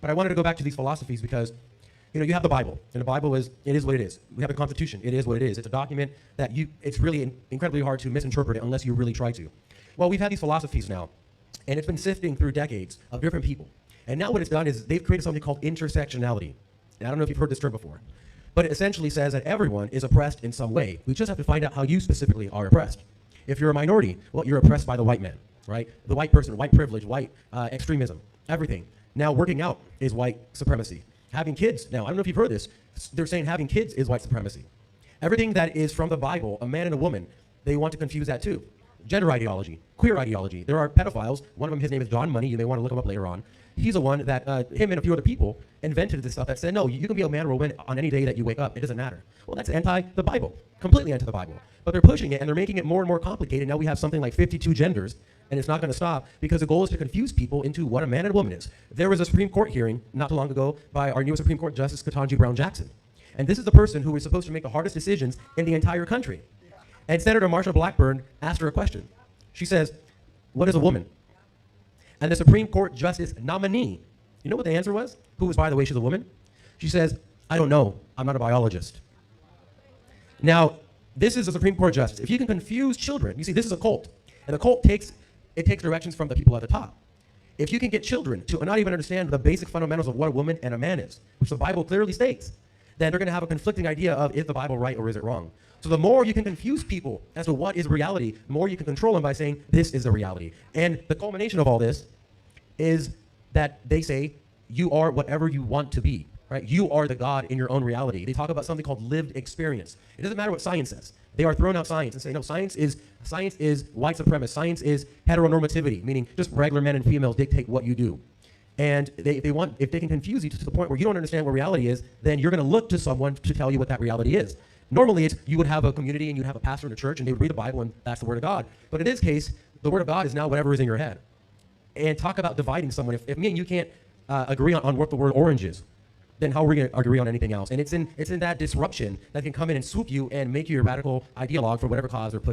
But I wanted to go back to these philosophies because, you have the Bible, and the Bible it is what it is. We have the Constitution, it is what it is. It's a document that it's really incredibly hard to misinterpret it unless you really try to. Well, we've had these philosophies now, and it's been sifting through decades of different people. And now what it's done is they've created something called intersectionality. And I don't know if you've heard this term before, but it essentially says that everyone is oppressed in some way. We just have to find out how you specifically are oppressed. If you're a minority, well, you're oppressed by the white man, right? The white person, white privilege, white extremism, everything. Now, working out is white supremacy. Having kids, now, I don't know if you've heard this, they're saying having kids is white supremacy. Everything that is from the Bible, a man and a woman, they want to confuse that too. Gender ideology, queer ideology. There are pedophiles. One of them, his name is John Money. You may want to look him up later on. He's the one that, him and a few other people invented this stuff that said, no, you can be a man or a woman on any day that you wake up. It doesn't matter. Well, that's anti the Bible, completely anti the Bible. But they're pushing it, and they're making it more and more complicated. Now we have something like 52 genders, and it's not going to stop because the goal is to confuse people into what a man and a woman is. There was a Supreme Court hearing not too long ago by our newest Supreme Court Justice, Ketanji Brown Jackson. And this is the person who is supposed to make the hardest decisions in the entire country. And Senator Marsha Blackburn asked her a question. She says, what is a woman? And the Supreme Court Justice nominee, you know what the answer was? Who was, by the way, she's a woman? She says, I don't know. I'm not a biologist. Now, this is a Supreme Court Justice. If you can confuse children, you see, this is a cult. And the cult takes directions from the people at the top. If you can get children to not even understand the basic fundamentals of what a woman and a man is, which the Bible clearly states, then they're going to have a conflicting idea of is the Bible right or is it wrong? So the more you can confuse people as to what is reality, the more you can control them by saying this is the reality. And the culmination of all this is that they say you are whatever you want to be, right? You are the God in your own reality. They talk about something called lived experience. It doesn't matter what science says. They are throwing out science and saying, no, science is white supremacist. Science is heteronormativity, meaning just regular men and females dictate what you do. And they want, if they can confuse you to the point where you don't understand what reality is, then you're going to look to someone to tell you what that reality is. Normally, you would have a community and you'd have a pastor in a church and they would read the Bible and that's the Word of God. But in this case, the Word of God is now whatever is in your head. And talk about dividing someone. If me and you can't agree on what the word orange is, then how are we going to agree on anything else? And it's in that disruption that can come in and swoop you and make you a radical ideologue for whatever cause they're pushing.